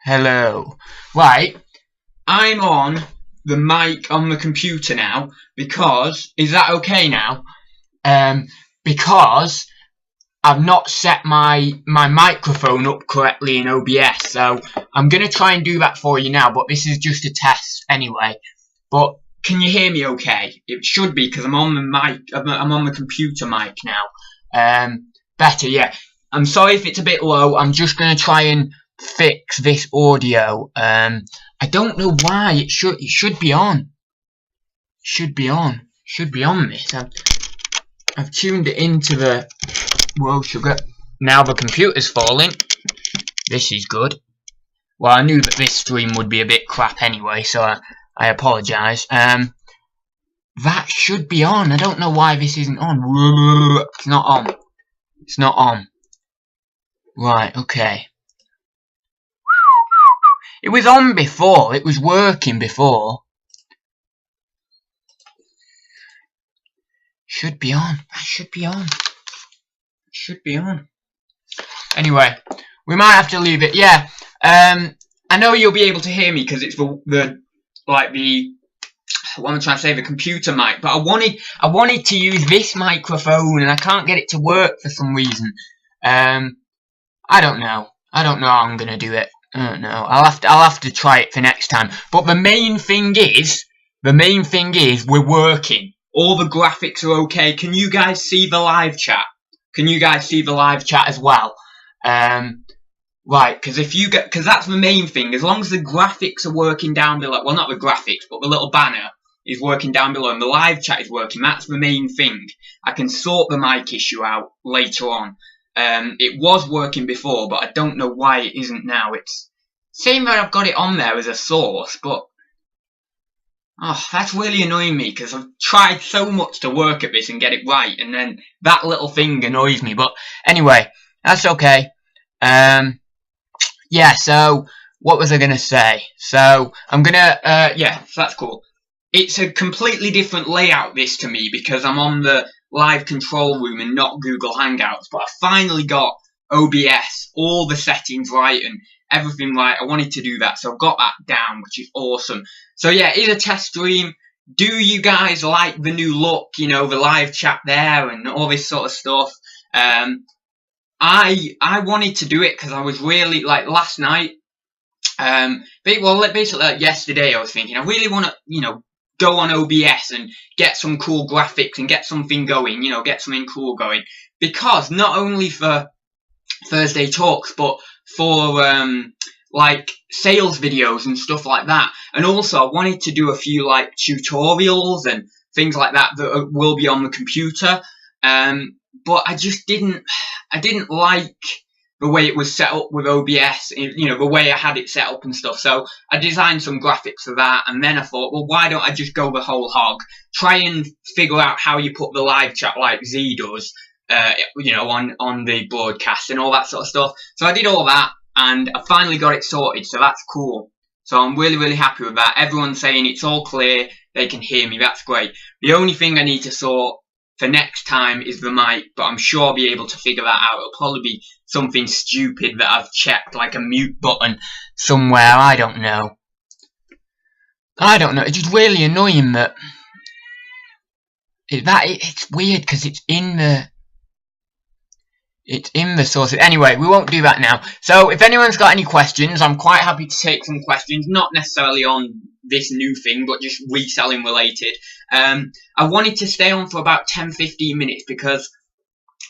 Hello. Right, I'm on the mic on the computer now because, is that okay now? Because I've not set my microphone up correctly in OBS, so I'm going to try and do that for you now, but this is just a test anyway. But can you hear me okay? It should be, because I'm on the mic, I'm on the computer mic now. Better, yeah. I'm sorry if it's a bit low, I'm just going to try and fix this audio. I don't know why it should be on. Should be on this. I've tuned it into the whoa sugar. Now the computer's falling. This is good. Well, I knew that this stream would be a bit crap anyway, so I apologise. That should be on. I don't know why this isn't on. It's not on. It's not on. Right, okay. It was on before. It was working before. Should be on. That should be on. Should be on. Anyway, we might have to leave it. Yeah. I know you'll be able to hear me because it's the what am I trying to say? The computer mic. But I wanted to use this microphone and I can't get it to work for some reason. I don't know. I don't know how I'm gonna do it. I don't know. I'll have to try it for next time. But the main thing is we're working. All the graphics are okay. Can you guys see the live chat? Can you guys see the live chat as well? Right, because that's the main thing. As long as the graphics are working down below, well, not the graphics, but the little banner is working down below and the live chat is working, that's the main thing. I can sort the mic issue out later on. It was working before, but I don't know why it isn't now. It's saying that I've got it on there as a source, but oh, that's really annoying me because I've tried so much to work at this and get it right, and then that little thing annoys me. But anyway, that's okay. Yeah, so what was I gonna say? So I'm gonna yeah, so that's cool. It's a completely different layout this to me because I'm on the live control room and not Google Hangouts, but I finally got OBS, all the settings right and everything right. I wanted to do that, so I've got that down, which is awesome. So yeah, it's a test stream. Do you guys like the new look, you know, the live chat there and all this sort of stuff? I wanted to do it because I was really, like, last night, basically like yesterday I was thinking, I really want to, you know, go on OBS and get some cool graphics and get something going, you know, get something cool going. Because not only for Thursday Talks, but for, like, sales videos and stuff like that. And also I wanted to do a few, like, tutorials and things like that that will be on the computer. But I just didn't like the way it was set up with OBS, you know, the way I had it set up and stuff. So I designed some graphics for that, and then I thought, well, why don't I just go the whole hog? Try and figure out how you put the live chat like Z does, you know, on the broadcast and all that sort of stuff. So I did all that, and I finally got it sorted, so that's cool. So I'm really, really happy with that. Everyone's saying it's all clear, they can hear me, that's great. The only thing I need to sort for next time is the mic, but I'm sure I'll be able to figure that out. It'll probably be something stupid that I've checked, like a mute button somewhere. I don't know. It's just really annoying that it's weird because it's in the sources. Anyway, we won't do that now. So if anyone's got any questions, I'm quite happy to take some questions, not necessarily on this new thing, but just reselling related. I wanted to stay on for about 10-15 minutes because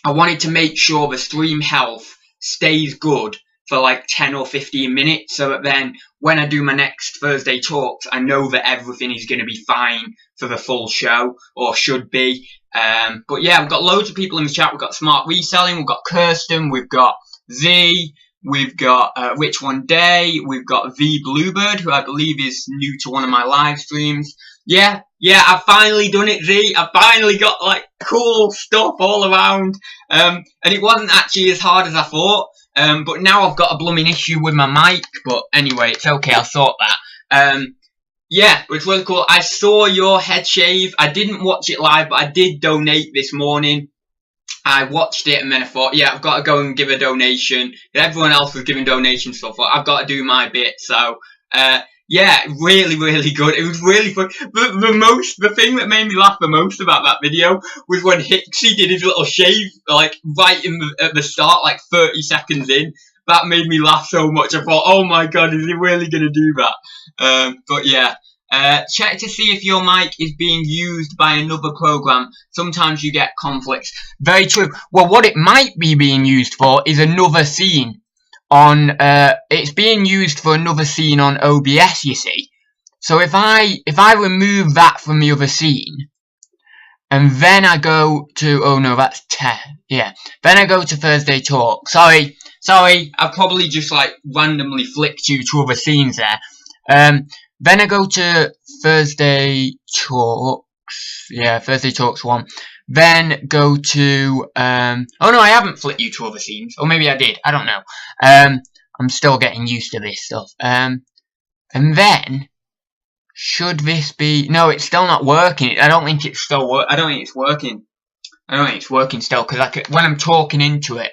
I wanted to make sure the stream health stays good for like 10 or 15 minutes, so that then when I do my next Thursday Talks, I know that everything is going to be fine for the full show, or should be. But yeah, we've got loads of people in the chat. We've got Smart Reselling, we've got Kirsten, we've got Z, we've got Rich One Day, we've got V Bluebird, who I believe is new to one of my live streams. Yeah, I've finally done it, Z. I've finally got, like, cool stuff all around. And it wasn't actually as hard as I thought. But now I've got a blooming issue with my mic. But anyway, it's okay, I'll sort that. Yeah, it's really cool. I saw your head shave. I didn't watch it live, but I did donate this morning. I watched it and then I thought, yeah, I've got to go and give a donation. Everyone else was giving donations, so I thought I've got to do my bit. So, yeah, really, really good. It was really fun. The thing that made me laugh the most about that video was when Hicksy did his little shave, like right at the start, like 30 seconds in. That made me laugh so much. I thought, oh my god, is he really gonna do that? But yeah. Check to see if your mic is being used by another program. Sometimes you get conflicts. Very true. Well, what it might be being used for is another scene on, it's being used for another scene on OBS, you see. So if I remove that from the other scene, and then I go to, oh no, that's 10, yeah. Then I go to Thursday Talk. Sorry, I probably just like randomly flicked you to other scenes there. Then I go to Thursday Talks, yeah, Thursday Talks 1. Then go to, oh no, I haven't flicked you to other scenes, or maybe I did, I don't know. I'm still getting used to this stuff. And then, should this be, no, it's still not working. I don't think it's still I don't think it's working. I don't think it's working still, because when I'm talking into it,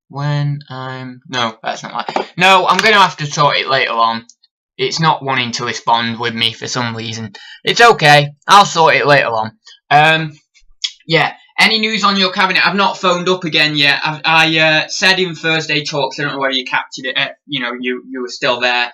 no, that's not right. No, I'm going to have to sort it later on. It's not wanting to respond with me for some reason. It's okay. I'll sort it later on. Yeah. Any news on your cabinet? I've not phoned up again yet. I said in Thursday Talks, I don't know whether you captured it. You know, you were still there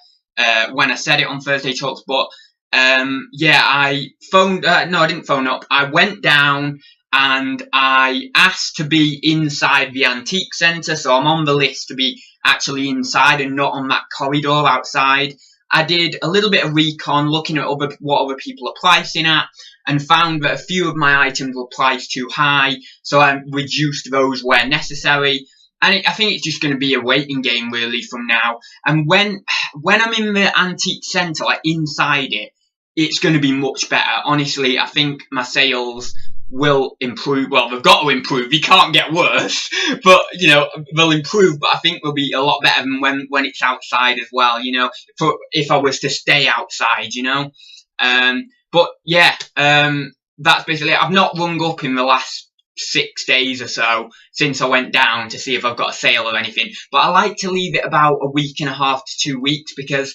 when I said it on Thursday Talks. But yeah, I phoned. No, I didn't phone up. I went down and I asked to be inside the antique centre, so I'm on the list to be actually inside and not on that corridor outside. I did a little bit of recon, looking at what other people are pricing at, and found that a few of my items were priced too high, so I reduced those where necessary. And I think it's just going to be a waiting game really from now. And when I'm in the antique centre, like inside it, it's going to be much better. Honestly, I think my sales will improve. Well, they've got to improve. You can't get worse, but you know they'll improve. But I think they'll be a lot better than when it's outside as well. You know, if I was to stay outside, you know. But yeah, that's basically it. I've not rung up in the last 6 days or so since I went down to see if I've got a sale or anything. But I like to leave it about a week and a half to 2 weeks because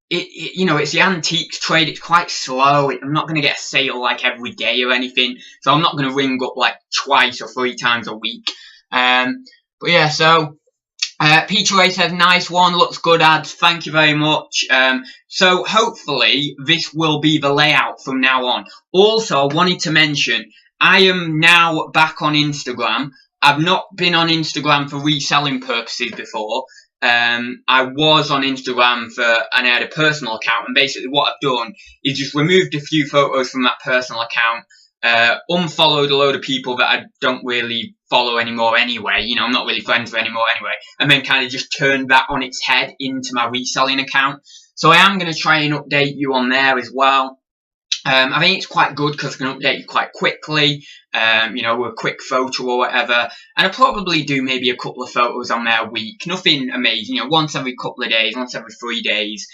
you know, it's the antiques trade. It's quite slow. I'm not going to get a sale like every day or anything, so I'm not going to ring up like 2 or 3 times a week. But yeah, so Peter Ray says, nice one, looks good ads, thank you very much. So hopefully this will be the layout from now on. Also, I wanted to mention, I am now back on Instagram. I've not been on Instagram for reselling purposes before. I was on Instagram and I had a personal account, and basically what I've done is just removed a few photos from that personal account, unfollowed a load of people that I don't really follow anymore anyway, you know, I'm not really friends with anymore anyway, and then kind of just turned that on its head into my reselling account. So I am going to try and update you on there as well. I think it's quite good because I can update you quite quickly, you know, with a quick photo or whatever. And I'll probably do maybe a couple of photos on there a week. Nothing amazing, you know, once every couple of days, once every 3 days.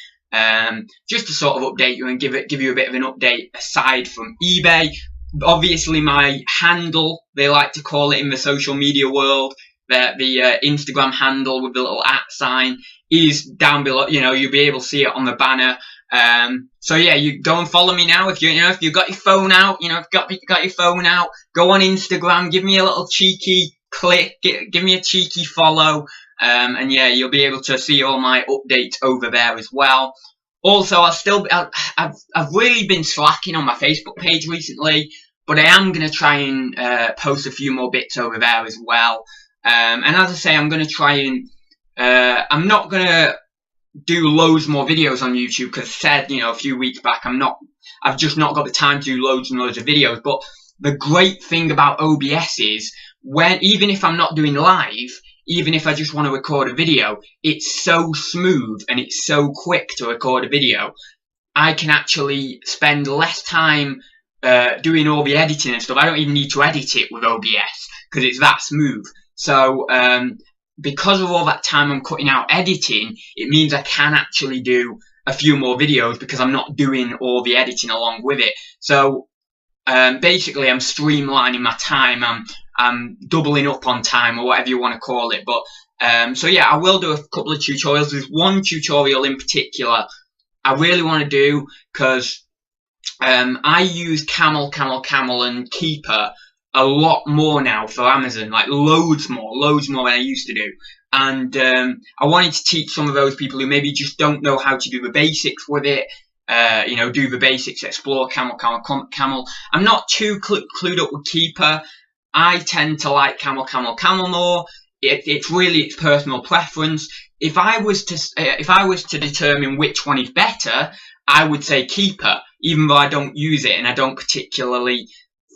Just to sort of update you and give you a bit of an update aside from eBay. Obviously, my handle, they like to call it in the social media world, the Instagram handle with the little @ sign is down below. You know, you'll be able to see it on the banner. So yeah, you go and follow me now. If you've got your phone out, you know, if you've got your phone out, go on Instagram, give me a little cheeky click, give me a cheeky follow, and yeah, you'll be able to see all my updates over there as well. Also, I've really been slacking on my Facebook page recently, but I am going to try and post a few more bits over there as well. And as I say, I'm going to try and I'm not going to do loads more videos on YouTube because I said, you know, a few weeks back, I've just not got the time to do loads and loads of videos. But the great thing about OBS is even if I'm not doing live, even if I just want to record a video, it's so smooth and it's so quick to record a video. I can actually spend less time doing all the editing and stuff. I don't even need to edit it with OBS because it's that smooth. So because of all that time I'm cutting out editing, it means I can actually do a few more videos because I'm not doing all the editing along with it. So basically I'm streamlining my time. I'm doubling up on time, or whatever you want to call it. But so yeah, I will do a couple of tutorials. There's one tutorial in particular I really want to do, because I use Camel, and Keeper a lot more now for Amazon, like loads more than I used to do. And I wanted to teach some of those people who maybe just don't know how to do the basics with it. You know, do the basics, explore Camel. I'm not too clued up with Keeper. I tend to like Camel more. It's personal preference. If I was to determine which one is better, I would say Keeper, even though I don't use it and I don't particularly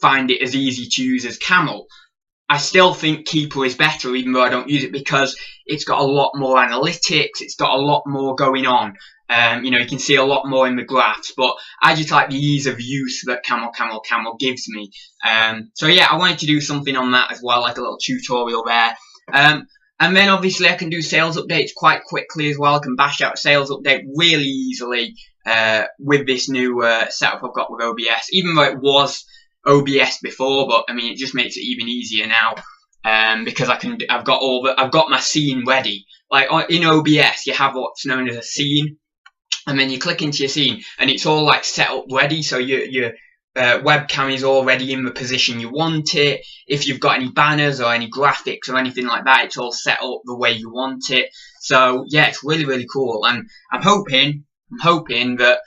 find it as easy to use as Camel. I still think Keeper is better, even though I don't use it, because it's got a lot more analytics. It's got a lot more going on. You know, you can see a lot more in the graphs, but I just like the ease of use that Camel gives me. So yeah, I wanted to do something on that as well, like a little tutorial there. And then obviously I can do sales updates quite quickly as well. I can bash out a sales update really easily with this new setup I've got with OBS, even though it was OBS before, but I mean it just makes it even easier now, because I've got my scene ready. Like in OBS, you have what's known as a scene, and then you click into your scene, and it's all like set up ready. So your webcam is already in the position you want it. If you've got any banners or any graphics or anything like that, it's all set up the way you want it. So yeah, it's really cool, and I'm hoping that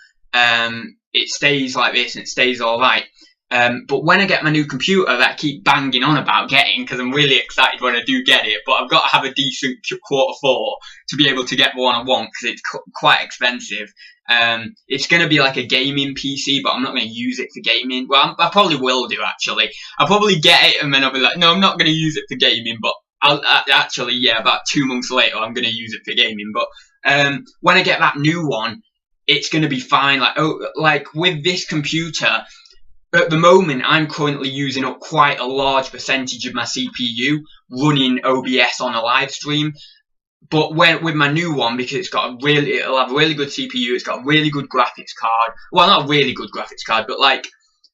it stays like this and it stays all right. But when I get my new computer that I keep banging on about getting, because I'm really excited when I do get it, but I've got to have a decent Q4 to be able to get the one I want, because it's quite expensive. It's going to be like a gaming PC, but I'm not going to use it for gaming. Well, I probably will do, actually. I'll probably get it and then I'll be like, no, I'm not going to use it for gaming, but I'll actually, yeah, about 2 months later, I'm going to use it for gaming. But when I get that new one, it's going to be fine. Like with this computer, at the moment, I'm currently using up quite a large percentage of my CPU running OBS on a live stream. But with my new one, because it'll have a really good CPU, it's got a really good graphics card. Well, not a really good graphics card, but like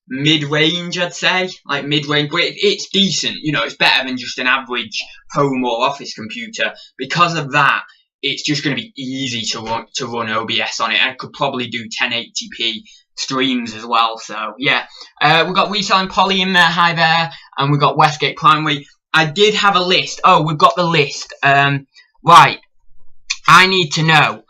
mid-range, I'd say. Like mid-range, but it's decent. You know, it's better than just an average home or office computer. Because of that, it's just going to be easy to run OBS on it. I could probably do 1080p streams as well. So yeah, we've got Reselling Polly in there, hi there, and we've got Westgate Primary. I did have a list. Oh, we've got the list. Right, I need to know.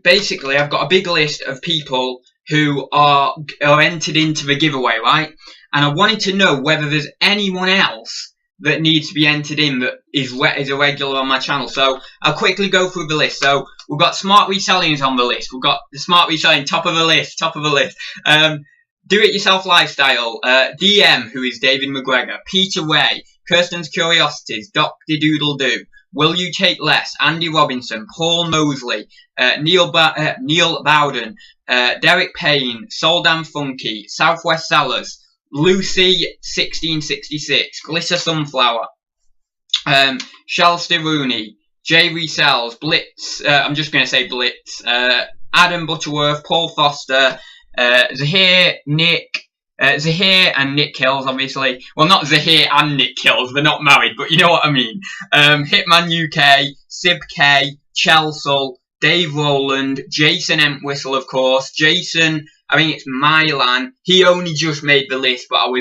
Basically, I've got a big list of people who are entered into the giveaway, right? And I wanted to know whether there's anyone else that needs to be entered in that is a regular on my channel. So I'll quickly go through the list. So we've got Smart Reselling is on the list. We've got the Smart Reselling top of the list. Do It Yourself Lifestyle, DM, who is David McGregor, Peter Ray, Kirsten's Curiosities, Dr. Doodle Doo, Will You Take Less, Andy Robinson, Paul Mosley, Neil Bowden, Derek Payne, Soul Damn Funky, Southwest Sellers, Lucy 1666, Glitter Sunflower, Shell Rooney, Jay Resells, Blitz, I'm just going to say Blitz, Adam Butterworth, Paul Foster, Zahir, Nick, Zahir and Nick Kills, obviously. Well, not Zahir and Nick Kills, they're not married, but you know what I mean. Hitman UK, Sib K, Chelsea, Dave Rowland, Jason Entwistle, of course, Jason, I think it's Mylan. He only just made the list, but I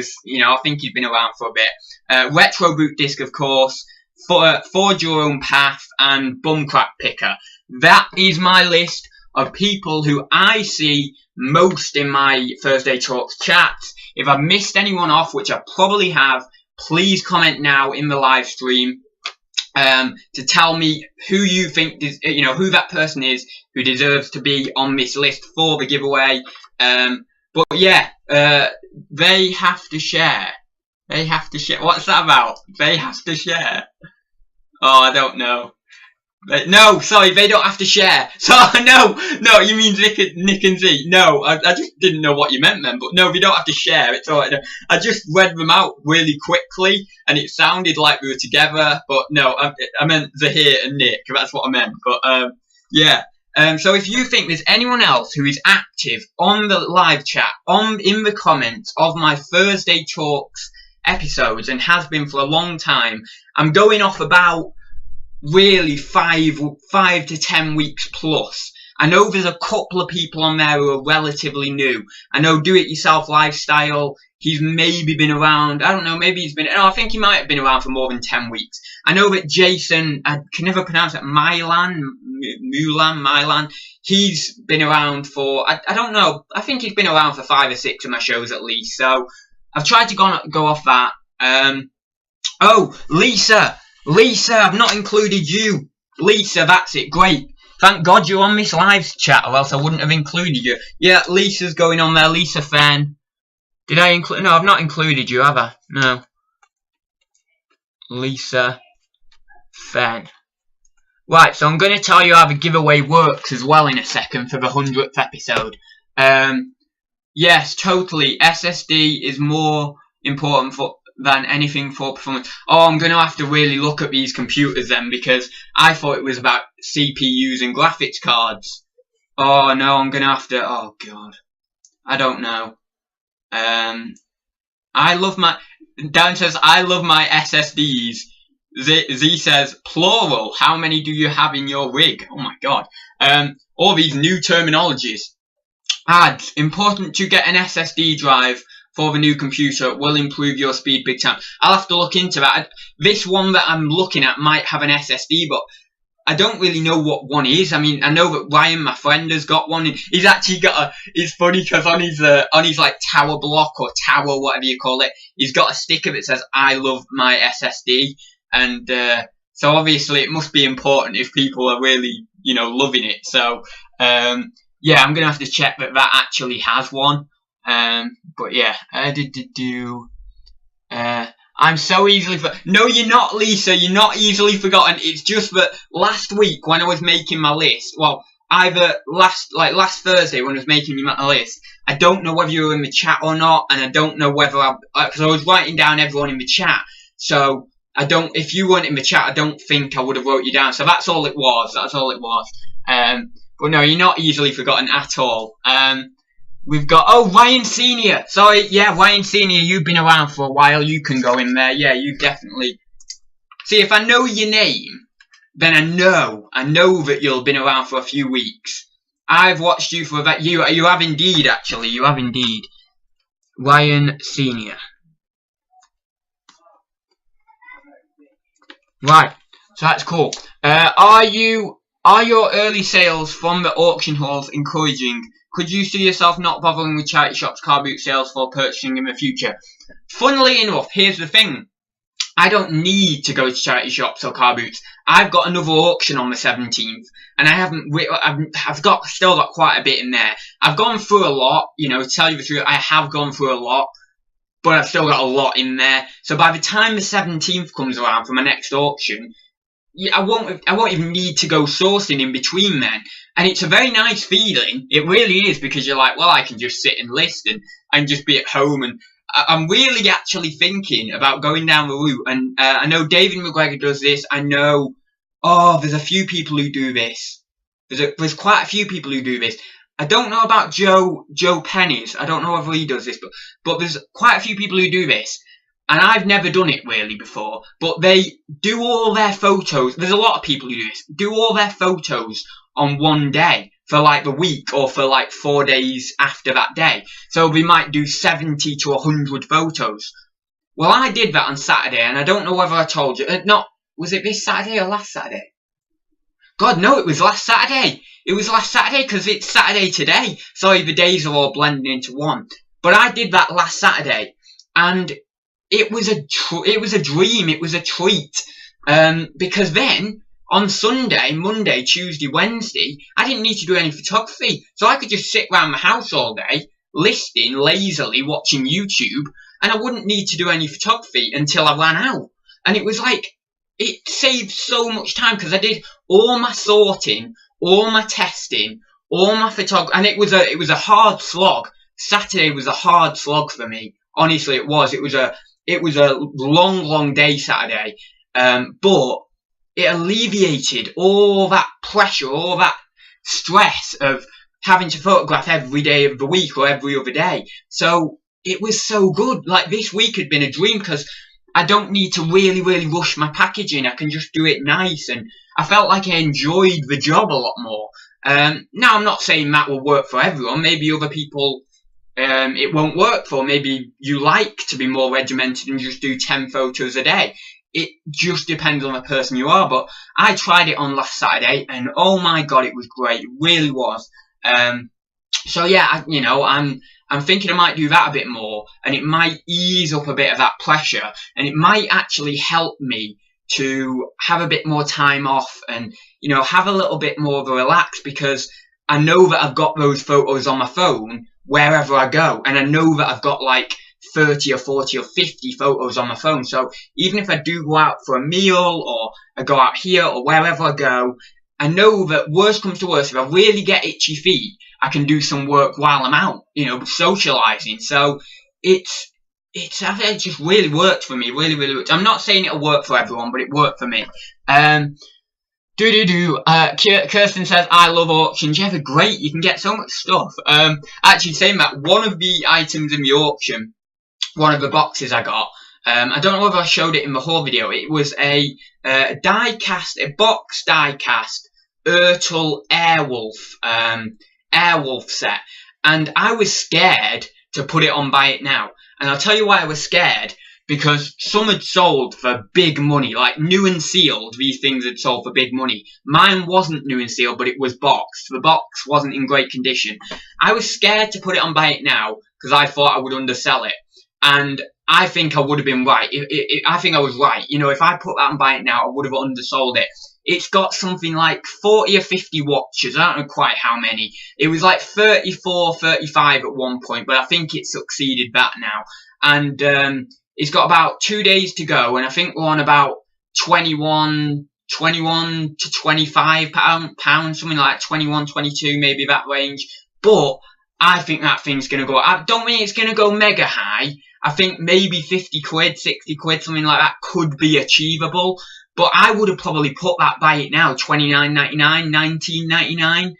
think he's been around for a bit. Retro Boot Disc, of course, Forge Your Own Path, and Bumcrack Picker. That is my list of people who I see most in my Thursday Talks chats. If I've missed anyone off, which I probably have, please comment now in the live stream to tell me who you think, who that person is who deserves to be on this list for the giveaway. But yeah, they have to share. They have to share. What's that about? They have to share. Oh, I don't know. No, sorry, they don't have to share. So no, you mean Nick and Z? No, I just didn't know what you meant then. But no, they don't have to share. It's alright. I just read them out really quickly, and it sounded like we were together. But no, I meant Zahir and Nick. That's what I meant. But yeah. So if you think there's anyone else who is active on the live chat, in the comments of my Thursday Talks episodes and has been for a long time. I'm going off about really 5 to 10 weeks plus. I know there's a couple of people on there who are relatively new. I know Do It Yourself Lifestyle, he's maybe been around, I don't know, maybe he's been, no, I think he might have been around for more than 10 weeks. I know that Jason, I can never pronounce it, Milan, he's been around for, I don't know, I think he's been around for 5 or 6 of my shows at least, so I've tried to go off that. Oh, Lisa, I've not included you. Lisa, that's it, great. Thank God you're on this live chat, or else I wouldn't have included you. Yeah, Lisa's going on there, Lisa Fenn. Did I include? No, I've not included you, have I? No. Lisa Fenn. Right, so I'm going to tell you how the giveaway works as well in a second for the 100th episode. Yes, totally. SSD is more important than anything for performance. Oh, I'm going to have to really look at these computers then, because I thought it was about CPUs and graphics cards. Oh no, I'm going to have to, oh god. I don't know. I love my, Dan says, I love my SSDs. Z says, plural, how many do you have in your rig? Oh my god. All these new terminologies. Ads, important to get an SSD drive for the new computer, will improve your speed big time. I'll have to look into that. This one that I'm looking at might have an SSD, but I don't really know what one is. I mean, I know that Ryan, my friend, has got one. He's actually got a, it's funny because on his like tower block or tower, whatever you call it, he's got a sticker that says, I love my SSD. And so obviously it must be important if people are really, you know, loving it. So, yeah, I'm going to have to check that that actually has one. But yeah, I'm so easily no, you're not, Lisa, you're not easily forgotten. It's just that last week when I was making my list, well, either last Thursday when I was making my list, I don't know whether you were in the chat or not, and I don't know whether because I was writing down everyone in the chat, so if you weren't in the chat, I don't think I would have wrote you down, so that's all it was, but no, you're not easily forgotten at all. We've got, oh, Ryan Senior. Sorry, yeah, Ryan Senior, you've been around for a while. You can go in there. Yeah, you definitely. See, if I know your name, then I know that you've been around for a few weeks. I've watched you for that. You have indeed, actually. You have indeed. Ryan Senior. Right, so that's cool. Are your early sales from the auction halls encouraging? Could you see yourself not bothering with charity shops, car boot sales for purchasing in the future? Funnily enough, here's the thing. I don't need to go to charity shops or car boots. I've got another auction on the 17th, and I've still got quite a bit in there. I've gone through a lot, you know, to tell you the truth, I have gone through a lot, but I've still got a lot in there. So by the time the 17th comes around for my next auction, I won't even need to go sourcing in between then. And it's a very nice feeling. It really is, because you're like, well, I can just sit and list and just be at home. And I'm really actually thinking about going down the route. And I know David McGregor does this. I know, there's a few people who do this. There's quite a few people who do this. I don't know about Joe Pennies. I don't know whether he does this, but there's quite a few people who do this. And I've never done it really before, but they do all their photos. There's a lot of people who do this. Do all their photos on one day for like the week or for like 4 days after that day. So we might do 70 to 100 photos. Well, I did that on Saturday, and I don't know whether I told you. Was it this Saturday or last Saturday? God, no, it was last Saturday. It was last Saturday because it's Saturday today. Sorry, the days are all blending into one. But I did that last Saturday, and it was a dream. It was a treat. Because then on Sunday, Monday, Tuesday, Wednesday, I didn't need to do any photography, so I could just sit around the house all day, listing lazily, watching YouTube, and I wouldn't need to do any photography until I ran out. And it was like, it saved so much time because I did all my sorting, all my testing, all my photography, and it was a hard slog. Saturday was a hard slog for me. Honestly, it was. It was a long day Saturday, but it alleviated all that pressure, all that stress of having to photograph every day of the week or every other day. So it was so good. Like, this week had been a dream because I don't need to really rush my packaging. I can just do it nice, and I felt like I enjoyed the job a lot more. Now, I'm not saying that will work for everyone. Maybe other people it won't work for. Maybe you like to be more regimented and just do 10 photos a day. It just depends on the person you are. But I tried it on last Saturday, and oh my god, it was great. It really was. So yeah, I'm thinking I might do that a bit more, and it might ease up a bit of that pressure, and it might actually help me to have a bit more time off and, have a little bit more of a relax, because I know that I've got those photos on my phone wherever I go, and I know that I've got like 30 or 40 or 50 photos on my phone. So even if I do go out for a meal, or I go out here or wherever I go, I know that worst comes to worst, if I really get itchy feet, I can do some work while I'm out, socialising. So it just really worked for me, really worked. I'm not saying it'll work for everyone, but it worked for me. Kirsten says, I love auctions. Yeah, they're great. You can get so much stuff. Actually, saying that, one of the items in the auction, one of the boxes I got, I don't know whether I showed it in the haul video. It was a box die-cast Ertl Airwolf set. And I was scared to put it on Buy It Now. And I'll tell you why I was scared. Because some had sold for big money, like new and sealed, these things had sold for big money. Mine wasn't new and sealed, but it was boxed. The box wasn't in great condition. I was scared to put it on Buy It Now, because I thought I would undersell it. And I think I would have been right. I think I was right. If I put that on Buy It Now, I would have undersold it. It's got something like 40 or 50 watches. I don't know quite how many. It was like 34, 35 at one point, but I think it succeeded that now. And it's got about 2 days to go, and I think we're on about 21 to 25 pounds, something like 21, 22, maybe that range. But I think that thing's going to go, I don't think it's going to go mega high. I think maybe 50 quid, 60 quid, something like that could be achievable. But I would have probably put that Buy It Now, $29.99, $19.99.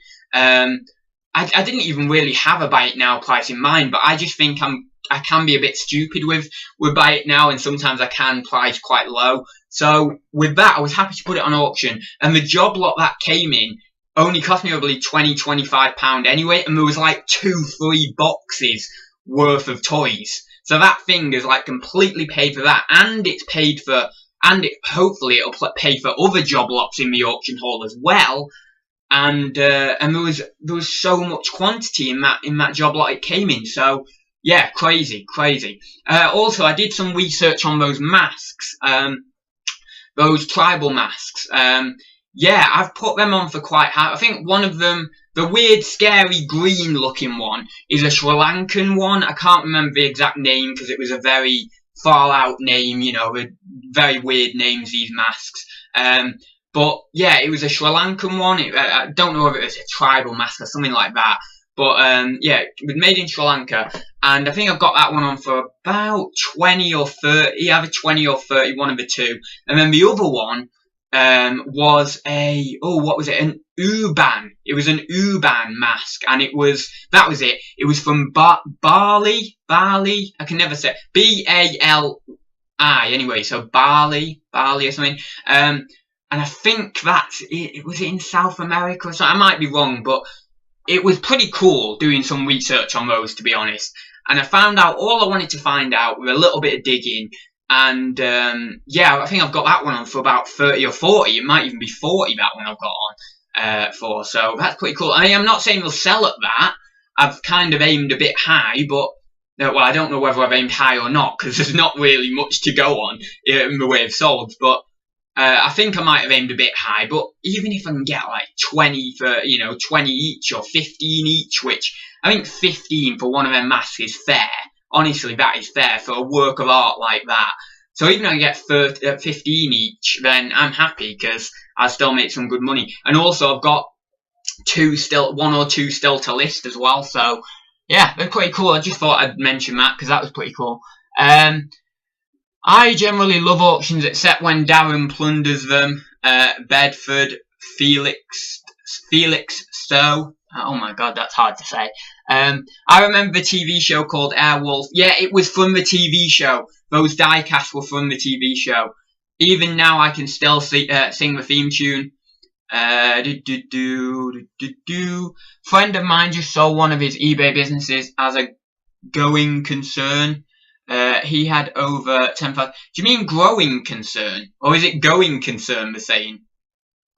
I didn't even really have a Buy It Now price in mind, but I just think I can be a bit stupid with Buy It Now, and sometimes I can price quite low. So with that, I was happy to put it on auction, and the job lot that came in only cost me probably £20–25 anyway, and there was like 2–3 boxes worth of toys. So that thing is like completely paid for that, and it's paid for, and hopefully it'll pay for other job lots in the auction hall as well. And there was so much quantity in that job lot it came in. So yeah, crazy. Also, I did some research on those masks, those tribal masks. Yeah, I've put them on for quite high. I think one of them, the weird, scary, green-looking one, is a Sri Lankan one. I can't remember the exact name because it was a very far-out name, very weird names, these masks. But yeah, it was a Sri Lankan one. I don't know if it was a tribal mask or something like that. But yeah, it was made in Sri Lanka, and I think I've got that one on for about 20 or 30, either 20 or 30, one of the two. And then the other one was what was it? An Uban. It was an Uban mask, and that was it. It was from Bali. I can never say B-A-L-I. Anyway, so Bali or something. And I think it was in South America or something. I might be wrong, but it was pretty cool doing some research on those, to be honest. And I found out all I wanted to find out with a little bit of digging. And yeah, I think I've got that one on for about 30 or 40. It might even be 40, that one I've got on for. So that's pretty cool. I mean, I'm not saying they'll sell at that. I've kind of aimed a bit high, but well, I don't know whether I've aimed high or not, because there's not really much to go on in the way of solds. But I think I might have aimed a bit high, but even if I can get like 20 for, 20 each or 15 each, which I think 15 for one of them masks is fair. Honestly, that is fair for a work of art like that. So even if I get 15 each, then I'm happy, because I'll still make some good money. And also I've got one or two still to list as well. So yeah, they're pretty cool. I just thought I'd mention that because that was pretty cool. I generally love auctions except when Darren plunders them. Bedford, Felix Stowe. Oh my god, that's hard to say. I remember the TV show called Airwolf. Yeah, it was from the TV show. Those diecasts were from the TV show. Even now, I can still sing the theme tune. Friend of mine just sold one of his eBay businesses as a going concern. He had over 10,000. Do you mean growing concern? Or is it going concern, they're saying?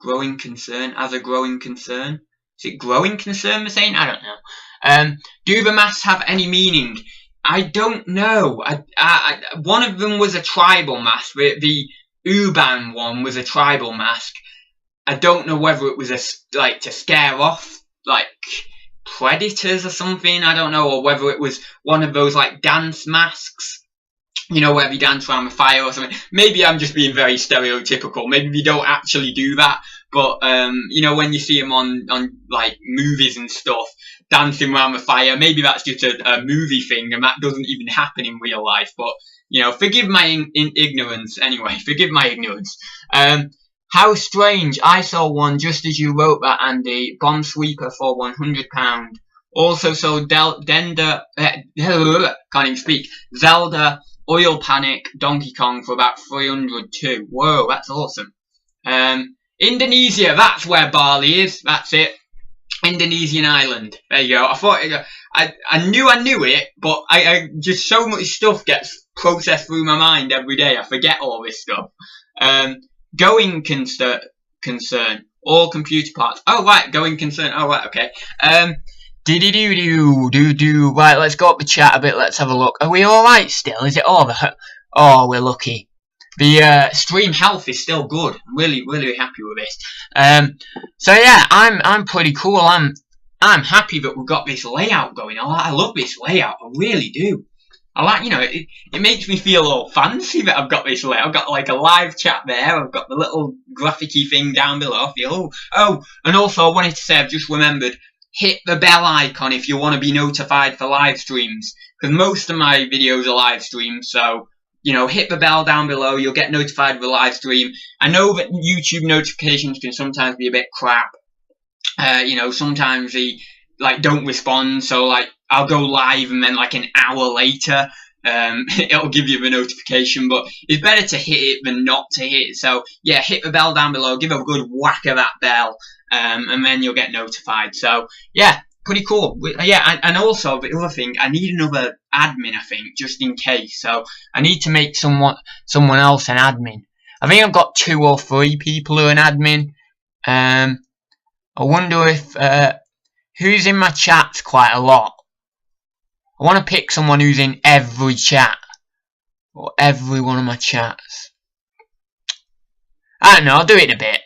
Growing concern as a growing concern? Is it growing concern, they're saying? I don't know. Do the masks have any meaning? I don't know. One of them was a tribal mask. The Uban one was a tribal mask. I don't know whether it was to scare off like predators or something. I don't know, or whether it was one of those like dance masks. You know, where you dance around the fire or something. Maybe I'm just being very stereotypical. Maybe we don't actually do that. But, you know, when you see them on like, movies and stuff, dancing around the fire, maybe that's just a movie thing, and that doesn't even happen in real life. But, you know, forgive my ignorance, anyway. Forgive my ignorance. How strange. I saw one just as you wrote that, Andy. Bomb sweeper for £100. Also sold can't even speak. Zelda, Oil Panic, Donkey Kong for about 300 too. Whoa, that's awesome. Indonesia, that's where Bali is. That's it. Indonesian island. There you go. I thought I knew it, but I just so much stuff gets processed through my mind every day. I forget all this stuff. Going concern. All computer parts. Oh right, going concern. Oh right, okay. Right, let's go up the chat a bit. Let's have a look. Are we all right still? Is it over? Oh, we're lucky. The stream health is still good. I'm really happy with this. So yeah, I'm pretty cool. I'm happy that we've got this layout going. I love this layout. I really do. I like, you know, it makes me feel all fancy that I've got this layout. I've got like a live chat there. I've got the little graphic-y thing down below. I feel and also I wanted to say I've just remembered. Hit the bell icon if you want to be notified for live streams, because most of my videos are live streams, so, you know, hit the bell down below, you'll get notified of a live stream. I know that YouTube notifications can sometimes be a bit crap. You know, sometimes they, like, don't respond, so, like, I'll go live and then, like, an hour later, it'll give you the notification, but it's better to hit it than not to hit it. So, yeah, hit the bell down below, give a good whack of that bell, and then you'll get notified. So, yeah, pretty cool. Yeah, and also, the other thing, I need another admin, I think, just in case. So, I need to make someone else an admin. I think I've got 2 or 3 people who are an admin. I wonder if, who's in my chats quite a lot. I want to pick someone who's in every chat. Or every one of my chats. I don't know, I'll do it in a bit.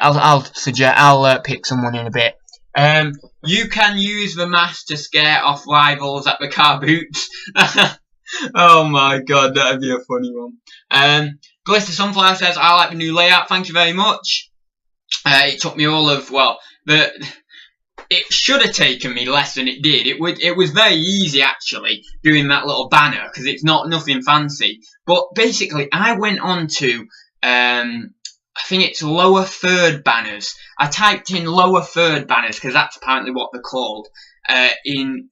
I'll pick someone in a bit. You can use the mask to scare off rivals at the car boots. Oh my god, that'd be a funny one. Glister Sunflower says, I like the new layout, thank you very much. It took me it should have taken me less than it did. It was very easy actually doing that little banner because it's nothing fancy. But basically, I went on to I think it's lower third banners. I typed in lower third banners because that's apparently what they're called in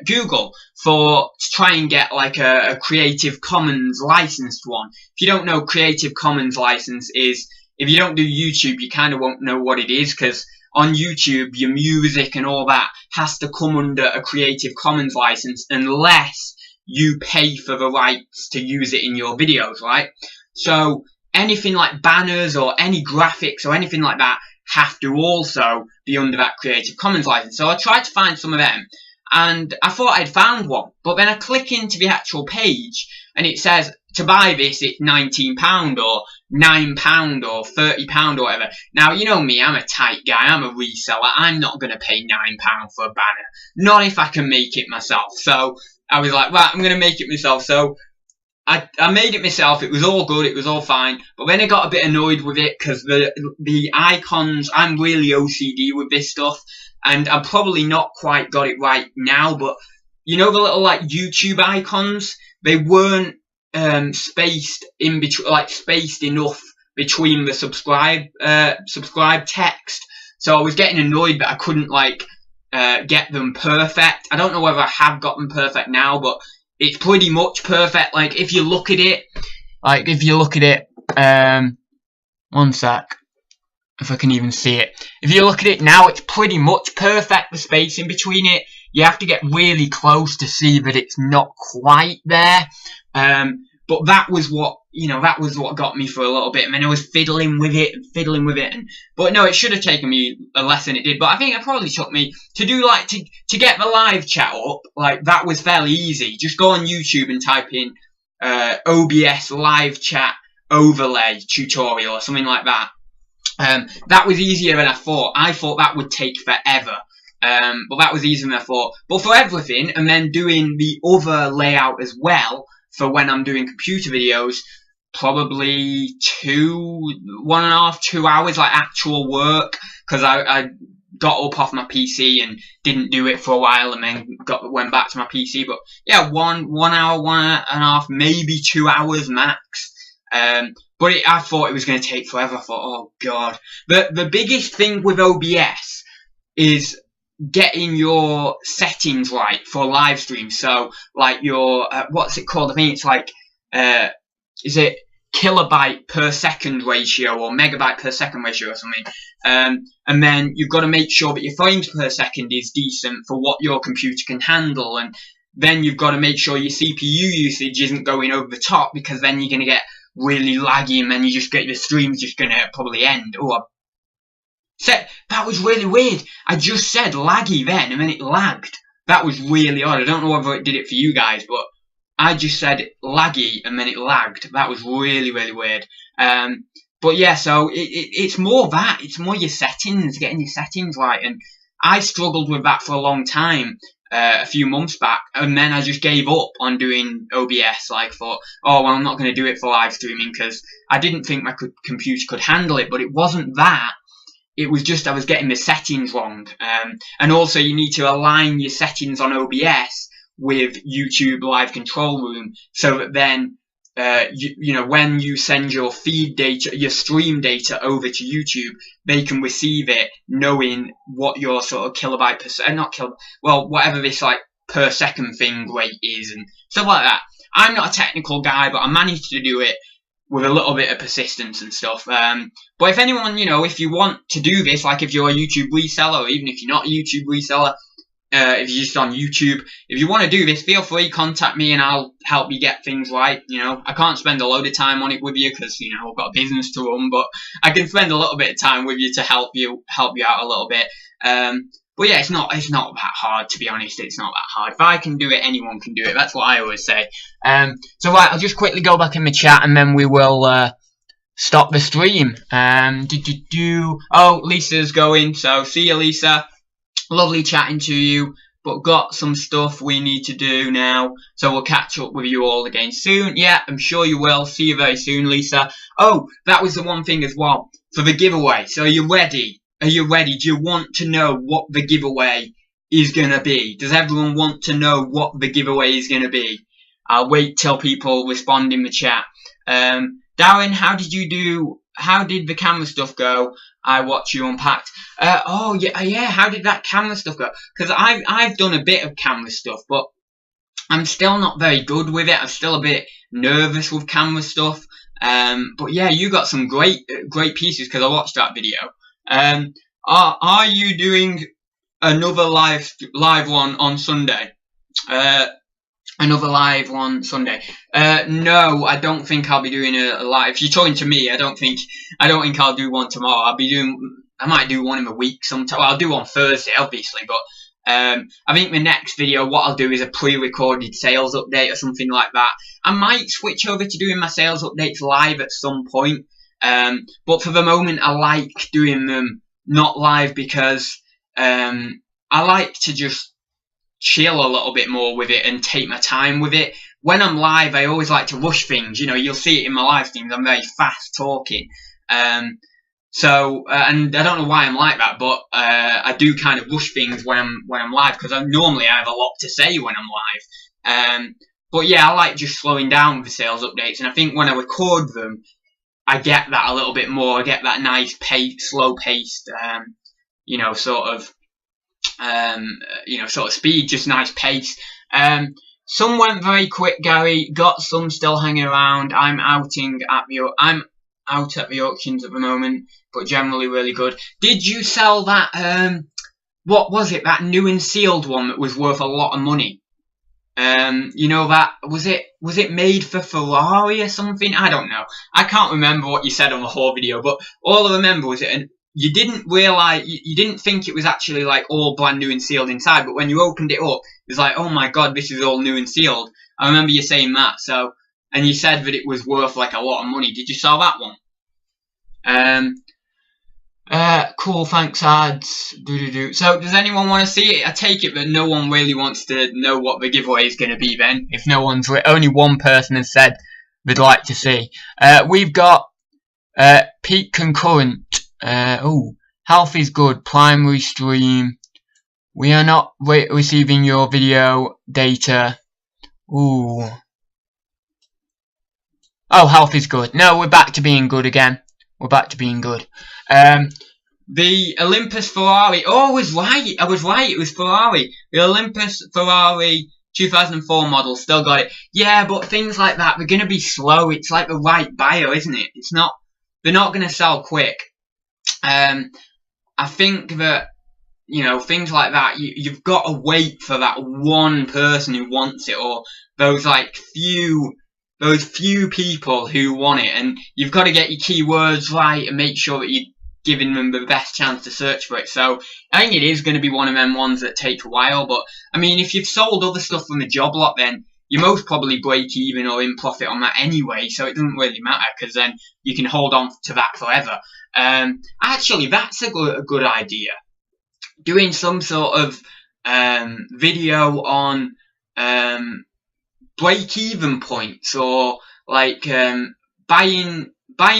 Google to try and get like a Creative Commons licensed one. If you don't know, Creative Commons license is, if you don't do YouTube, you kind of won't know what it is, because on YouTube, your music and all that has to come under a Creative Commons license unless you pay for the rights to use it in your videos, right? So anything like banners or any graphics or anything like that have to also be under that Creative Commons license. So I tried to find some of them, and I thought I'd found one, but then I click into the actual page and it says to buy this it's £19 or £9 or £30 or whatever. Now, you know me, I'm a tight guy, I'm a reseller, I'm not going to pay £9 for a banner, not if I can make it myself. So I was like, right, I'm going to make it myself. So I made it myself. It was all good, it was all fine, but then I got a bit annoyed with it because the icons, I'm really OCD with this stuff, and I've probably not quite got it right now, but you know the little like YouTube icons, they weren't spaced in between, like spaced enough between the subscribe text. So I was getting annoyed that I couldn't like get them perfect. I don't know whether I have got them perfect now, but it's pretty much perfect. Like, if you look at it, one sec, if I can even see it. If you look at it now, it's pretty much perfect, the spacing between it. You have to get really close to see that it's not quite there. But that was what, that was what got me for a little bit. I mean, I was fiddling with it. But no, it should have taken me less than it did. But I think it probably took me to do, like, to get the live chat up. Like, that was fairly easy. Just go on YouTube and type in OBS live chat overlay tutorial or something like that. That was easier than I thought. I thought that would take forever. But that was easier than I thought. But for everything, and then doing the other layout as well, for when I'm doing computer videos, probably 1.5, 2 hours, like actual work, because I got up off my PC and didn't do it for a while, and then went back to my PC. But yeah, 1 hour, 1.5, maybe 2 hours max. But I thought it was going to take forever. I thought, oh god. The biggest thing with OBS is getting your settings right for live streams. So, like your, what's it called? I think it's like, is it kilobyte per second ratio or megabyte per second ratio or something? And then you've got to make sure that your frames per second is decent for what your computer can handle. And then you've got to make sure your CPU usage isn't going over the top, because then you're going to get really laggy, and then you just get the stream's just going to probably end. Oh, that was really weird. I just said laggy then, and then it lagged. That was really odd. I don't know whether it did it for you guys, but I just said laggy, and then it lagged. That was really, really weird. But yeah, so it's more that. It's more your settings, getting your settings right. And I struggled with that for a long time, a few months back, and then I just gave up on doing OBS. Like, thought, oh, well, I'm not going to do it for live streaming, because I didn't think my computer could handle it. But it wasn't that. It was just I was getting the settings wrong. And also you need to align your settings on OBS with YouTube Live Control Room, so that then, you know, when you send your feed data, your stream data over to YouTube, they can receive it knowing what your sort of kilobyte per, well, whatever this like per second thing rate is and stuff like that. I'm not a technical guy, but I managed to do it with a little bit of persistence and stuff. But if anyone, you know, if you want to do this, like if you're a YouTube reseller, or even if you're not a YouTube reseller, if you're just on YouTube, if you want to do this, feel free, contact me and I'll help you get things right. You know, I can't spend a load of time on it with you, because, you know, I've got a business to run, but I can spend a little bit of time with you to help you out a little bit. But yeah, it's not that hard, to be honest. It's not that hard. If I can do it, anyone can do it. That's what I always say. So right, I'll just quickly go back in the chat, and then we will stop the stream. Oh, Lisa's going, so see you, Lisa. Lovely chatting to you, but got some stuff we need to do now, so we'll catch up with you all again soon. Yeah, I'm sure you will. See you very soon, Lisa. Oh, that was the one thing as well, for the giveaway. So are you ready? Are you ready? Do you want to know what the giveaway is going to be? Does everyone want to know what the giveaway is going to be? I'll wait till people respond in the chat. Darren, how did the camera stuff go? I watch you unpacked. Oh yeah, how did that camera stuff go? Because I've done a bit of camera stuff, but I'm still not very good with it. I'm still a bit nervous with camera stuff. But yeah, you got some great pieces, because I watched that video. Are you doing another live one on Sunday? Another live one Sunday? No, I don't think I'll be doing a live. If you're talking to me, I don't think I'll do one tomorrow. I might do one in a week sometime. Well, I'll do one Thursday, obviously, but I think the next video, what I'll do is a pre-recorded sales update or something like that. I might switch over to doing my sales updates live at some point. But for the moment, I like doing them not live, because I like to just chill a little bit more with it and take my time with it. When I'm live, I always like to rush things. You know, you'll see it in my live streams. I'm very fast talking. And I don't know why I'm like that, but I do kind of rush things when I'm live, because normally I have a lot to say when I'm live. But yeah, I like just slowing down with the sales updates, and I think when I record them, I get that a little bit more. I get that nice slow paced, you know, sort of you know, sort of speed, just nice pace. Some went very quick, Gary. Got some still hanging around. I'm out at the auctions at the moment, but generally really good. Did you sell that? What was it? That new and sealed one that was worth a lot of money. You know, that was it made for Ferrari or something? I don't know. I can't remember what you said on the whole video, but all I remember was it. And you didn't realise, you didn't think it was actually like all brand new and sealed inside, but when you opened it up, it was like, oh my god, this is all new and sealed. I remember you saying that. So, and you said that it was worth like a lot of money. Did you sell that one? Cool, thanks, ads. So, does anyone want to see it? I take it that no one really wants to know what the giveaway is going to be then. If no one's, only one person has said they'd like to see. We've got peak concurrent. Health is good. Primary stream. We are not receiving your video data. Oh, health is good. No, we're back to being good again. We're back to being good. The Olympus Ferrari. Oh, I was right. It was Ferrari. The Olympus Ferrari 2004 model. Still got it. Yeah, but things like that, they're going to be slow. It's like the right bio, isn't it? It's not. They're not going to sell quick. I think that, you know, things like that, you've got to wait for that one person who wants it, or those few people who want it, and you've got to get your keywords right and make sure that you're giving them the best chance to search for it. So I think it is going to be one of them ones that take a while, but I mean, if you've sold other stuff from the job lot, then you most probably break even or in profit on that anyway, so it doesn't really matter, because then you can hold on to that forever. Actually, that's a good idea. Doing some sort of video on break-even points, or like buying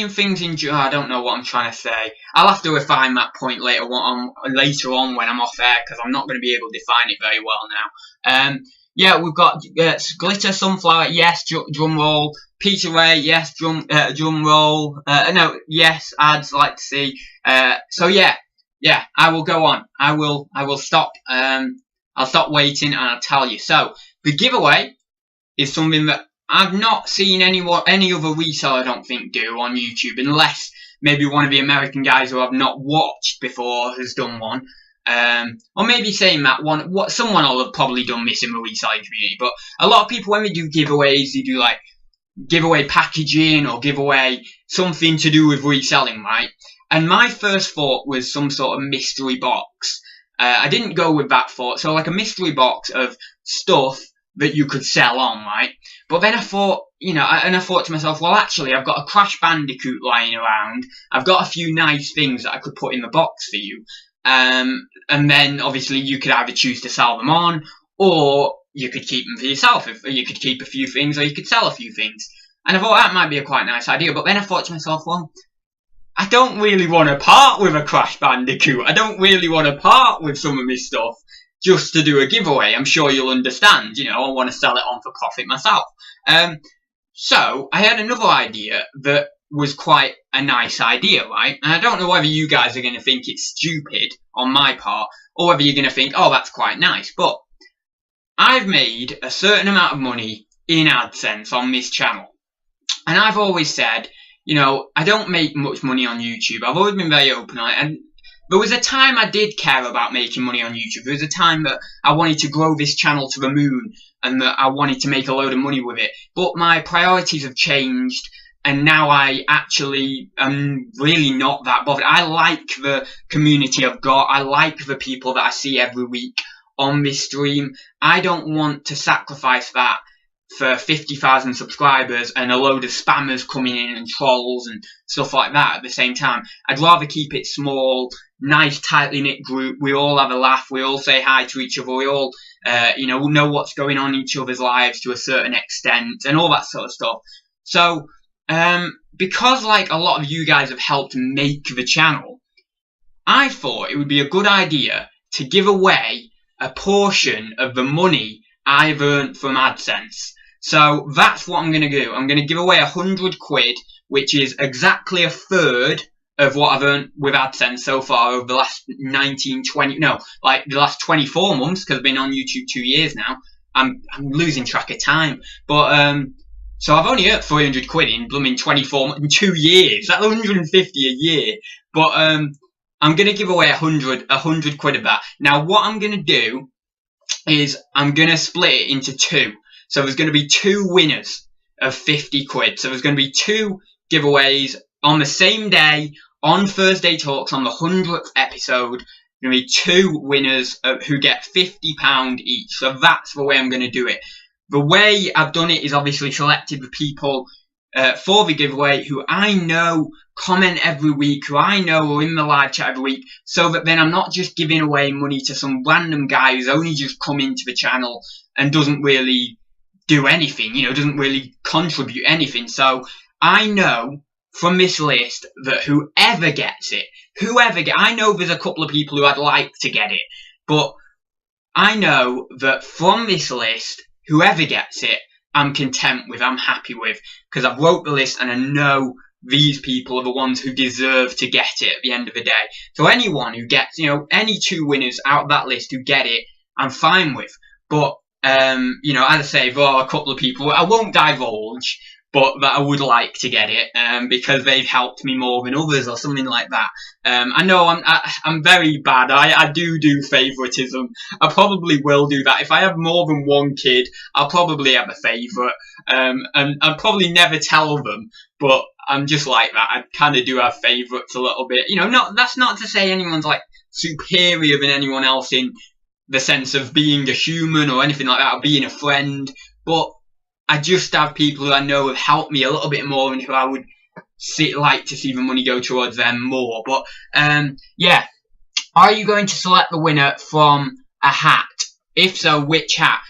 things in. I don't know what I'm trying to say. I'll have to refine that point later on when I'm off air, because I'm not going to be able to define it very well now. Yeah, we've got glitter sunflower. Yes, drum roll. Peter Ray. Yes, drum roll. No, yes, ads like to see. So yeah, I will go on. I will stop. I'll stop waiting and I'll tell you. So the giveaway is something that I've not seen any other reseller, I don't think, do on YouTube, unless maybe one of the American guys who I've not watched before has done one. Or maybe saying that someone will have probably done this in the reselling community. But a lot of people, when they do giveaways, they do like giveaway packaging or giveaway something to do with reselling, right? And my first thought was some sort of mystery box. I didn't go with that thought. So like a mystery box of stuff that you could sell on, right? But then I thought, you know, I thought to myself, well, actually, I've got a Crash Bandicoot lying around. I've got a few nice things that I could put in the box for you. And then obviously you could either choose to sell them on, or you could keep them for yourself. If you could keep a few things, or you could sell a few things. And I thought that might be a quite nice idea. But then I thought to myself, well, I don't really want to part with a Crash Bandicoot. I don't really want to part with some of my stuff just to do a giveaway. I'm sure you'll understand. You know, I want to sell it on for profit myself. So I had another idea that was quite a nice idea, right? And I don't know whether you guys are going to think it's stupid on my part, or whether you're going to think, oh, that's quite nice. But I've made a certain amount of money in AdSense on this channel. And I've always said, you know, I don't make much money on YouTube. I've always been very open on it. And there was a time I did care about making money on YouTube. There was a time that I wanted to grow this channel to the moon, and that I wanted to make a load of money with it. But my priorities have changed, and now I actually am really not that bothered. I like the community I've got. I like the people that I see every week on this stream. I don't want to sacrifice that for 50,000 subscribers and a load of spammers coming in and trolls and stuff like that at the same time. I'd rather keep it small, nice, tightly knit group. We all have a laugh. We all say hi to each other. We all, you know what's going on in each other's lives to a certain extent and all that sort of stuff. So, because like a lot of you guys have helped make the channel, I thought it would be a good idea to give away a portion of the money I've earned from AdSense. So that's what I'm going to do. I'm going to give away 100 quid, which is exactly a third of what I've earned with AdSense so far over the last 24 months, because I've been on YouTube 2 years now. I'm losing track of time. But, so I've only earned 300 quid in blooming 2 years. That's 150 a year. But, I'm going to give away 100 quid of that. Now, what I'm going to do is I'm going to split it into 2. So there's going to be 2 winners of 50 quid. So there's going to be 2 giveaways on the same day, on Thursday Talks, on the 100th episode. There are going to be 2 winners who get £50 each. So that's the way I'm going to do it. The way I've done it is obviously selected the people for the giveaway who I know comment every week, who I know are in the live chat every week, so that then I'm not just giving away money to some random guy who's only just come into the channel and doesn't really do anything, doesn't really contribute anything. So I know from this list that whoever gets it, I know there's a couple of people who I'd like to get it, but I know that from this list, whoever gets it, I'm content with, I'm happy with, because I've wrote the list and I know these people are the ones who deserve to get it at the end of the day. So anyone who gets, any 2 winners out of that list who get it, I'm fine with. But, as I say, there are a couple of people I won't divulge, but that I would like to get it, because they've helped me more than others or something like that. I know I'm very bad. I do favouritism. I probably will do that. If I have more than 1 kid, I'll probably have a favourite. And I'll probably never tell them, but I'm just like that. I kind of do have favourites a little bit. That's not to say anyone's like superior than anyone else in the sense of being a human or anything like that, or being a friend, but I just have people who I know have helped me a little bit more and who I would like to see the money go towards them more. But, yeah. Are you going to select the winner from a hat? If so, which hat?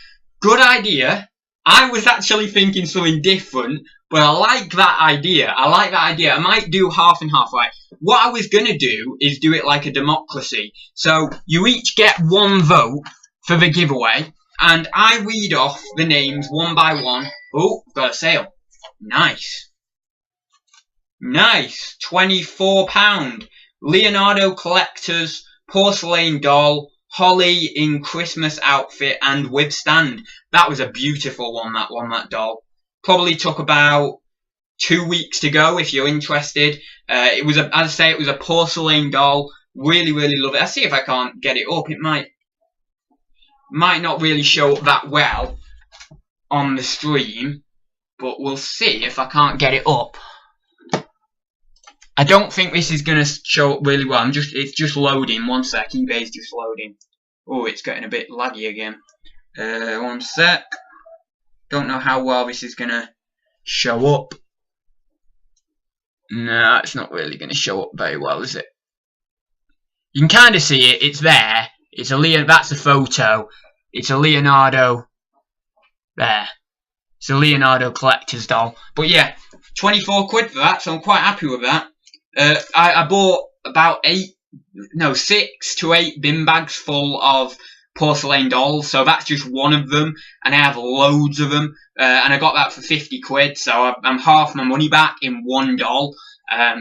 Good idea. I was actually thinking something different, but I like that idea. I might do half and half, right? What I was going to do is do it like a democracy. So you each get 1 vote for the giveaway, and I read off the names one by one. Oh, got a sale. Nice. Nice. £24. Leonardo Collector's porcelain doll. Holly in Christmas outfit and with stand. That was a beautiful one, that doll. Probably took about 2 weeks to go if you're interested. It was as I say, it was a porcelain doll. Really, really love it. I'll see if I can't get it up. It might not really show up that well on the stream, but we'll see if I can't get it up. I don't think this is going to show up really well. It's just loading. 1 sec. eBay's just loading. Oh, it's getting a bit laggy again. 1 sec. Don't know how well this is going to show up. No, it's not really going to show up very well, is it? You can kind of see it. It's there. It's that's a photo. It's a Leonardo. There. It's a Leonardo Collector's doll. But yeah, 24 quid for that, so I'm quite happy with that. I bought about 6 to 8 bin bags full of porcelain dolls, so that's just one of them, and I have loads of them, and I got that for 50 quid, so I'm half my money back in 1 doll,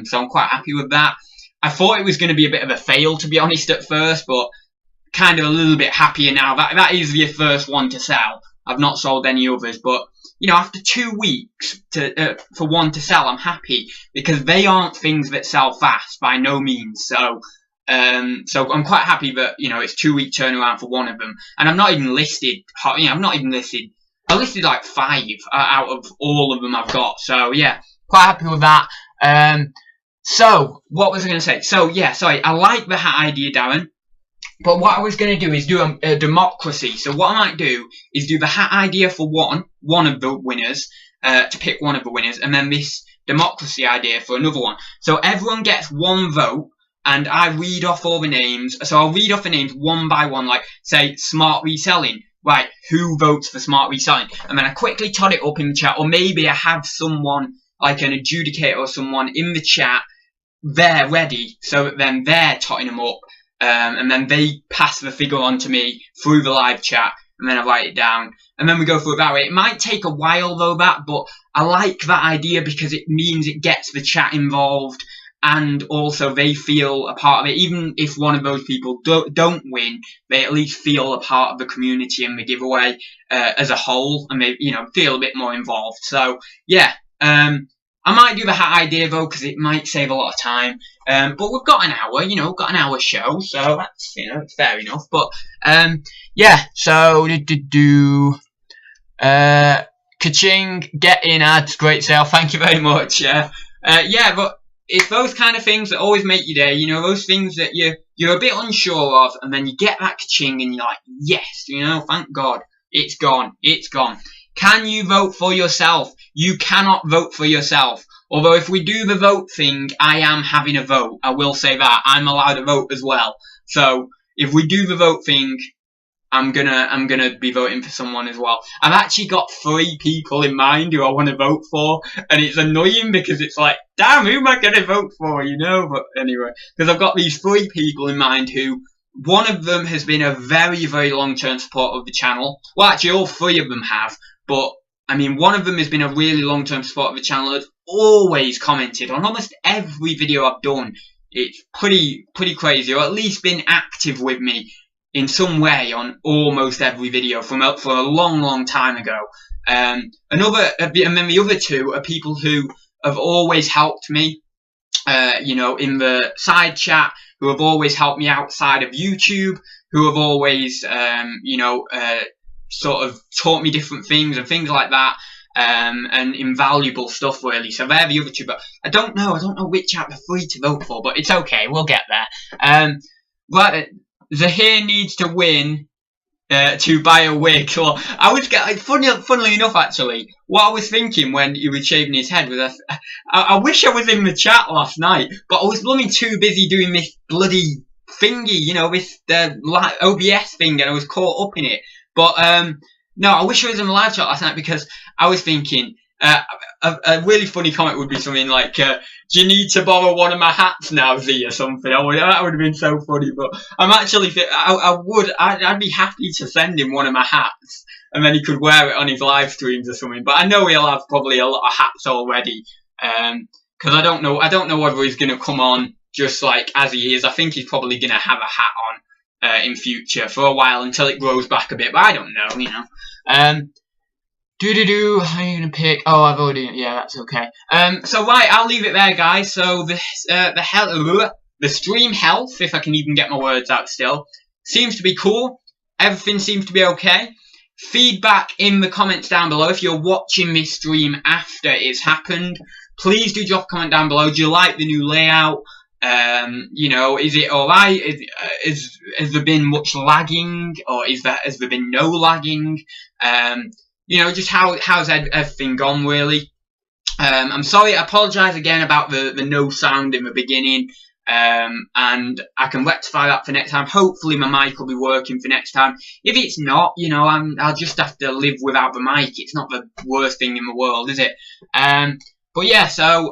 so I'm quite happy with that. I thought it was going to be a bit of a fail, to be honest, at first, but kind of a little bit happier now. That is the first one to sell. I've not sold any others, but after 2 weeks for one to sell, I'm happy, because they aren't things that sell fast by no means. So I'm quite happy that it's 2 week turnaround for one of them, and I'm not even listed. I listed like 5 out of all of them I've got. So yeah, quite happy with that. So what was I going to say? So yeah, sorry, I like the hat idea, Darren. But what I was going to do is do a democracy. So what I might do is do the hat idea for one of the winners, to pick one of the winners, and then this democracy idea for another one. So everyone gets 1 vote, and I read off all the names. So I'll read off the names one by one, like, say, smart reselling. Right, who votes for smart reselling? And then I quickly tot it up in the chat, or maybe I have someone, like an adjudicator or someone in the chat, they're ready, so that then they're totting them up. And then they pass the figure on to me through the live chat, and then I write it down, and then we go through it that way. It might take a while though, but I like that idea because it means it gets the chat involved, and also they feel a part of it. Even if one of those people don't win, they at least feel a part of the community and the giveaway as a whole, and they, you know, feel a bit more involved. So yeah, I might do the hat idea though, because it might save a lot of time. But we've got an hour, you know, got an hour show, so that's, you know, it's fair enough. But yeah, so ka-ching, get in ads, great sale, thank you very much. Yeah, but it's those kind of things that always make your day, you know, those things that you're a bit unsure of, and then you get that ka-ching and you're like, yes, you know, thank God, it's gone, it's gone. Can you vote for yourself? You cannot vote for yourself. Although if we do the vote thing, I am having a vote. I will say that. I'm allowed to vote as well. So if we do the vote thing, I'm gonna be voting for someone as well. I've actually got 3 people in mind who I want to vote for, and it's annoying because it's like, damn, who am I gonna vote for, you know? But anyway, because I've got these 3 people in mind who, one of them has been a very, very long-term supporter of the channel. Well, actually, all 3 of them have, but I mean, one of them has been a really long-term supporter of the channel, has always commented on almost every video I've done. It's pretty crazy, or at least been active with me in some way on almost every video for a long time ago. And then the other 2 are people who have always helped me, you know, in the side chat, who have always helped me outside of YouTube, who have always, you know, sort of taught me different things and things like that, and invaluable stuff really. So they're the other 2, but I don't know which out of the 3 to vote for, but it's okay, we'll get there. But Zahir needs to win to buy a wig. Well, I was funnily enough, actually, what I was thinking when he was shaving his head was, I wish I was in the chat last night, but I was blooming too busy doing this bloody thingy, you know, this OBS thing, and I was caught up in it. But no, I wish I was in the live chat last night, because I was thinking a really funny comment would be something like, do you need to borrow one of my hats now, Z, or something? That would have been so funny. But I'm actually, I'd be happy to send him one of my hats, and then he could wear it on his live streams or something. But I know he'll have probably a lot of hats already, because I don't know whether he's going to come on just like as he is. I think he's probably going to have a hat on in future for a while until it grows back a bit. But I don't know, you know. How are you gonna pick? Oh, I've already. Yeah, that's okay. So right, I'll leave it there, guys. So the stream health, if I can even get my words out still, seems to be cool. Everything seems to be okay. Feedback in the comments down below. If you're watching this stream after it's happened, please do drop a comment down below. Do you like the new layout? You know, is it alright? Has there been much lagging, or has there been no lagging? You know, just how's everything gone, really? I'm sorry, I apologise again about the no sound in the beginning, and I can rectify that for next time. Hopefully my mic will be working for next time. If it's not, you know, I'll just have to live without the mic. It's not the worst thing in the world, is it? But yeah, so,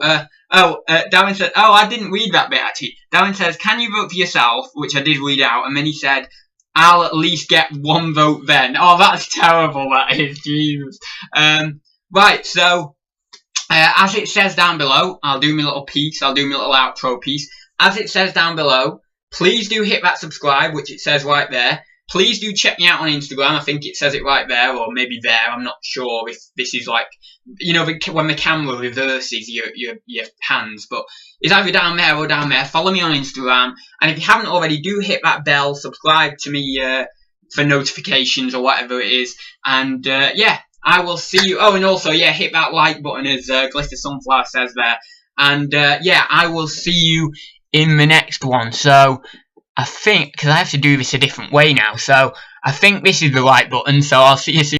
Darren said, oh, I didn't read that bit, actually. Darren says, can you vote for yourself? Which I did read out, and then he said, I'll at least get 1 vote then. Oh, that's terrible, that is, Jesus. Right, so, as it says down below, I'll do my little piece, I'll do my little outro piece. As it says down below, please do hit that subscribe, which it says right there. Please do check me out on Instagram. I think it says it right there, or maybe there. I'm not sure if this is like, you know, when the camera reverses your hands, but it's either down there or down there. Follow me on Instagram, and if you haven't already, do hit that bell, subscribe to me for notifications or whatever it is, and yeah, I will see you. Oh, and also, yeah, hit that like button, as Glitter Sunflower says there, and yeah, I will see you in the next one. So I think, because I have to do this a different way now, so I think this is the right button, so I'll see you soon.